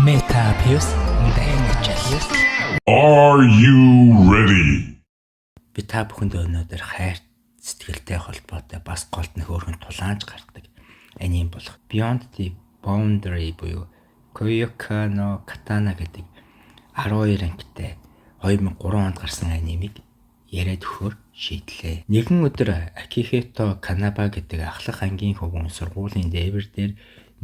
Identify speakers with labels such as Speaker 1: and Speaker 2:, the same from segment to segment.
Speaker 1: Metapius Daniel.
Speaker 2: Are you ready?
Speaker 3: Би та бүхэнд өнөөдөр хайр сэтгэлтэй холбоотой бас голд нь хөөрхөн тулаанч гардаг аним болох Beyond the Boundary буюу Koyoka no Katana гэдэг 12 ангитай 2003 онд гарсан анимыг яриад өгөхөөр шийдлээ. Нэгэн өдөр Akihito Kanaba гэдэг ахлах ангийн хөвгүн сургуулийн дээвэр дээр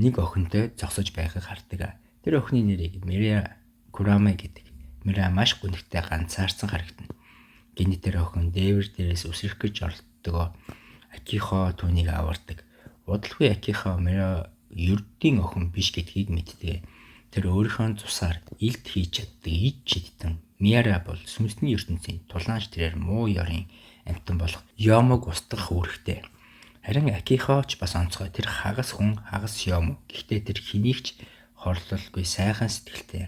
Speaker 3: нэг охинтой зогсож байгааг хардаг. Тэр охины нэрийг Miria Kurama гэдэг. Miria маш гүнхтэй ганцаарсан харагдана. Гинэ тэр охин дээвэр дээрээс үсрэх гэж оролддог. Акихо түүнийг авардаг. Удалгүй Акихо Miria ердийн охин биш гэдгийг мэддэг. Тэр өөрийнхөө цусаар илт хийж чаддаг ид чидтэн. Miria бол сүнсний ертөнцийн тулаанч тэрээр муу ёрын амьтан болох Yomog устгах үүрэгтэй. Харин Акихо ч бас онцгой. Тэр хагас хүн, хагас Yomo. Гэхдээ тэр хэнийгч хорлолгүй сайхан сэтгэлтэй.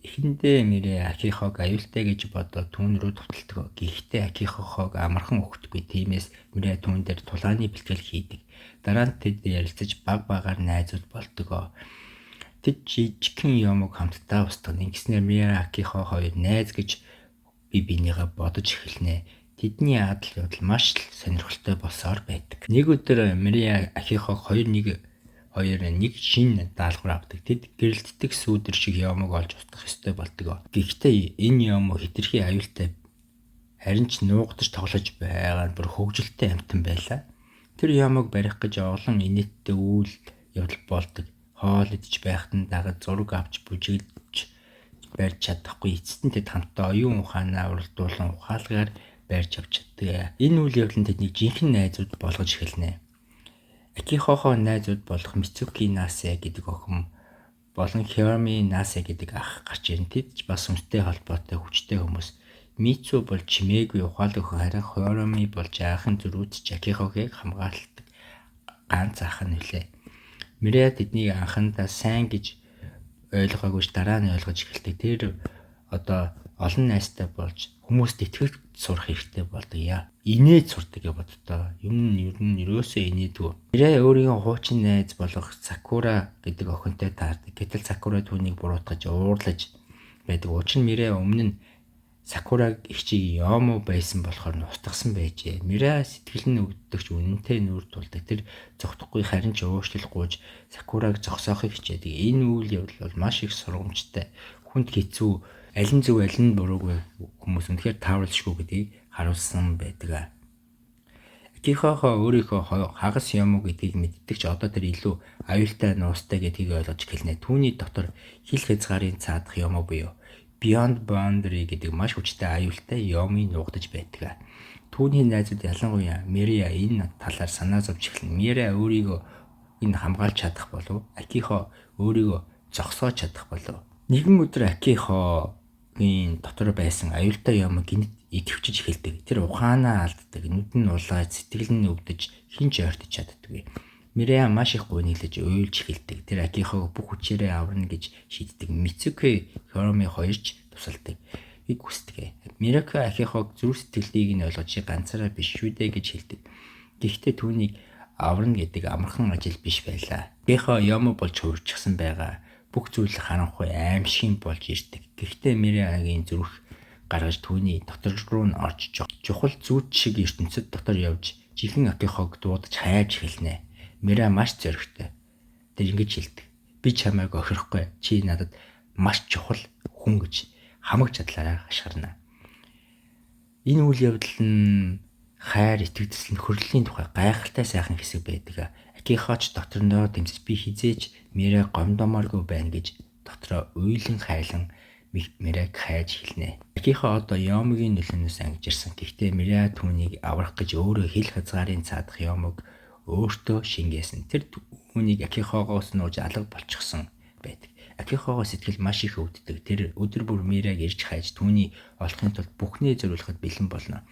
Speaker 3: Эхэндээ Miria Акихог аюултай гэж бодоод түүн рүү туталдаг. Гэхдээ Акихог амархан өгдөггүй. Тиймээс Miria түүн дээр тулааны бэлтгэл хийдэг. Дараа нь тэд ярилцаж баг багаар найзууд болдог. Тэд жижигхэн Yomog хамтдаа устгана. Ингэснээр Miria Акихо хоёр найз гэж бие бинийгээ бодож эхэлнэ. Тэдний адал явдал маш сонирхолтой болсоор байдаг. Нэг өдөр Miria Акихог хоёр нэг шинэ даалгавар авдаг. Тэд гэрэлтдэг сүүдэр шиг Yomog олж устгах ёстой болдог. Гэхдээ энэ Yomo хэтэрхий аюултай харин ч нуугдаж тоглож байгаа нь бүр хөвгөлтэй амьтан байлаа. Тэр Yomog барих гэж олон инээдтэй үйл явдал болдог. Хоол идэж байхад нь дагаж зураг авч бүжиглж барьж чадахгүй. Эцэст нь тэд хамтдаа оюун ухаанаа уралдуулан ухаалгаар барьж авч чаддаг. Энэ үйл явдал нь тэдний жинхэнэ найзууд болгож эхэлнэ. Акихохо найзууд болох Mitsuki Nase гэдэг охин болон Hyomi Nase гэдэг ах гарч ирэн. Тэд ч бас сүнстэй холбоотой хүчтэй хүмүүс. Mitsu бол чимээгүй ухаалаг охин, харин Hyomi бол жаахан зөрүүдч Акихогийг хамгаалдаг ганц ах нь үлээ. Miria тэднийг анхандаа сайн гэж ойлгоогүй дараа нь ойлгож эхэлдэг. Тэр одоо олон найзтай болж хүмүүст итгэж сурах хэрэгтэй болдог. Инээд сурдаг боддоо. Юм нь ер нь ерөөсөө инээдгүй. Miria өөрийн хуучин найз болох Sakura гэдэг охинтой таардаг. Гэтэл Sakura түүнийг буруутгаж уурлаж байдаг. Учир нь Miria өмнө нь Sakura их чиг Yomo байсан болохоор устгасан байжээ. Miria сэтгэл нь өвддөгч үнэнтэй нүүр тулдаг. Тэр зогтохгүй харин ч уушлал гуйж Sakura-г зогсоохыг хичээдэг. Энэ үйл явдал бол маш их сургамжтай. Хүнд хэцүү, аль нь зөв аль нь буруугүй хүмүүс үнэхээр тааруулшгүй гэдгийг харуулсан байдаг. Акихохо өөрийнхөө хагас Yomo гэдгийг мэддэг ч одоо тэр илүү аюултай нуустай гэдгийг ойлгож эхэлнэ. Түүний дотор хил хязгаарын цаадах Yomo буюу Beyond Boundary гэдэг маш хүчтэй аюултай Yomo нуугдаж байдаг. Түүний найзууд ялангуяа Miria энэ талаар санаа зовж эхэлнэ. Miria өөрийгөө энэ хамгаалж чадах болов? Акихо өөрийгөө зогсоож чадах болов? Нэгэн өдөр Акихогийн дотор байсан аюултай Yomo гинт идэвчж эхэлдэг. Тэр ухаанаа алддаг, нүд нь улаад, сэтгэл нь өвдөж, хинч ойртож чаддаггүй. Miria маш их гуниглаж уйлж эхэлдэг. Тэр Акихог бүх хүчээрээ аварна гэж шийддэг. Mitsuki Hyomi хоёрч тусалдаг. Иг хүсдэг. Miria Акихог зүрх сэтгэлийг нь ойлгож ганцаараа биш шүү дээ гэж хэлдэг. Гэхдээ түүнийг аварна гэдэг амархан ажил биш байлаа. Акихо Yomo болж хувирчихсан байгаа. Бүх зүйл харанхуй аимшиг болж ирдэг. Гэхдээ Miria-гийн зүрх гаргаж түүний дотор руу нь орж чухал зүйд шиг ертөнцид дотор явж жинхэнэ Акихог дуудаж хайж эхэлнэ. Miria маш зоригтой. Тэр ингэж хэлдэг. Би чамайг охирохгүй. Чи надад маш чухал хүн гэж хамаг чадлаараа хашгирна. Энэ үйл явдал нь хайр, итгэвдэл, нөхөрлийн тухай гайхалтай сайхан хэсэг байдаг. Акихоч доторноо тэмцэж би хизээж Miria гомдомооргүй байна гэж дотроо уйлан хайлан Miria-г хайж эхэлнэ. Акихо одоо Yomo-гийн нөлөөнөөс ангижирсан. Гэхдээ Miria түүнийг аврах гэж өөрөө хил хязгаарын цаадах Yomog өөртөө шингээсэн. Тэр түүнийг Акихогоос нууж алга болчихсон байдаг. Акихого сэтгэл маш их өвддөг. Тэр өдөр бүр Miria-г ирж хайж түүний олохын тулд бүхнээ зориулахад бэлэн болно.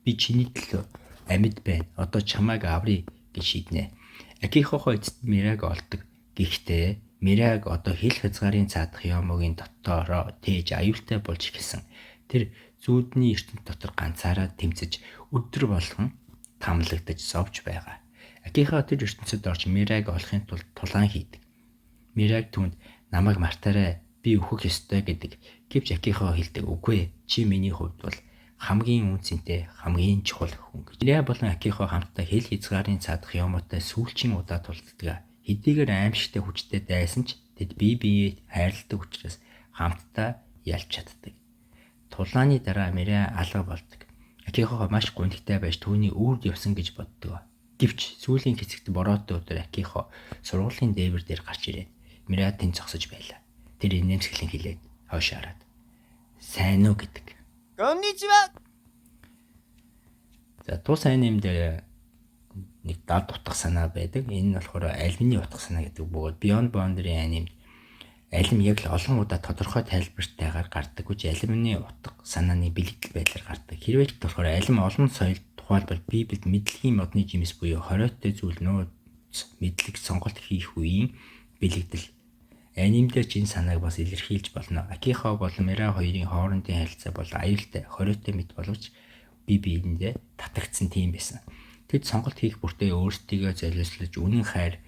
Speaker 3: Би чиний төлөө амьд байна. Одоо чамайг авръя гэж шийднэ. Акихого эцэст Miria-г олдог. Гэхдээ Miria-г одоо хил хязгаарын цаадах Yomo-гийн дотороо тээж аюултай болж эхэлсэн. Тэр зүүдний ертөнц дотор ганцаараа тэмцэж өдөр болгон тамлагдаж зовж байгаа. Акихо тэр ертөнцид орж Miria-г олохын тулд тулаан хийдэг. Miria-г түүнд намайг мартаарай. Би өөхөх ёстой гэдэг гэвч Акихо хэлдэг. Үгүй ээ. Чи миний хувьд бол хамгийн үнцэнтэй, хамгийн чухал хүн гэж. Мириа болон Акихо хамтдаа хэл хязгаарын цаадах юмутай сүүлчийн удаа тулддаг. Хэдийгээр аимшигтай хүчтэй дайсан ч тэд бие биеэ хайрладаг учраас хамтдаа ялж чаддаг. Тулааны дараа Мириа алга болдог. Акихо маш гунигтай байж түүний үрд явсан гэж боддог. Гэвч сүүлийн хэсэгт бороотой өдөр Акихо сургуулийн дээвэр дээр гарч ирээд Мириа тэнд зогсож байлаа. Тэр инээмсэглэн хэлээд хойш хараад сайн уу гэдэг.
Speaker 4: Конничива.
Speaker 3: За тус сайн юм дээр нэг дад утга санаа байдаг. Энэ нь болохоор алимны утга санаа гэдэг бөгөөд Beyond Boundary анимд алим яг л олон удаа тодорхой тайлбартайгаар гардаг гэж алимны утга санааны бэлэгдэл байдлаар гардаг. Хэрвээ ч болохоор алим олон соёлд тухайлбал Библиэд мэдлэгийн модны жимс буюу хориоттой зүйл нууц мэдлэг сонголт хийх үеийн бэлэгдэл анимдэр чинь санааг бас илэрхийлж болно. Акихо болон Мириа хоёрын хоорондын харилцаа бол аюултай, хориотой мэд боловч бие биендээ татагдсан тийм байсан. Тэд сонголт хийх бүртээ өөрсдийгөө золиослож үнэн хайр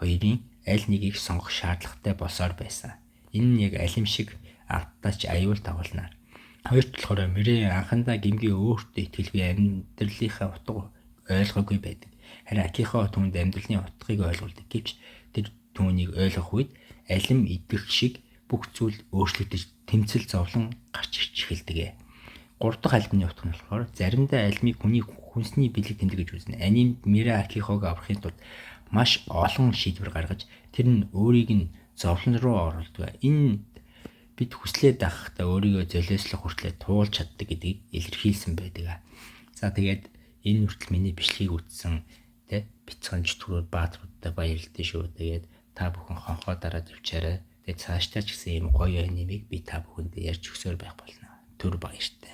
Speaker 3: хоёрын аль нэгийг сонгох шаардлагатай болсоор байсан. Энэ нь яг алим шиг автаач аюул тавлнаар. Хоёрт болохоор Мириа анхандаа гимгийн өөртөө итгэлгүй амьдралынхаа утга ойлгоогүй байдаг. Харин Акихо түүнд амьдралын утгыг ойлгуулдаг. Гэвч тэр түүнийг ойлгох үед алим идэх шиг бүх зүйл өөрчлөгдөж тэмцэл зовлон гарч ирж эхэлдэг. 3 дахь алимны утга нь болохоор заримдаа алимыг хүний хүнсний бэлэг тэмдэг гэж үзнэ. Анимд Мириа Акихог аврахын тулд маш олон шийдвэр гаргаж тэр нь өөрийг нь зовлон руу оруулдаг. Энэ бид хүслээ дагахтаа өөрийгөө золиослох хүртлээр туулж чаддаг гэдгийг илэрхийлсэн байдаг. За тэгээд энэ хүртэл миний бичлэгийг үзсэн бяцхан чөтгөрүүд баатруудтай баярлалтай шүү. Тэгээд та бүхэн хонхоо дараад явчаарай. Тэгээд цаашдаа ч гэсэн ийм гоё анимыг би та бүхэнд ярьж өгсөөр байх болно. Түр баяртай.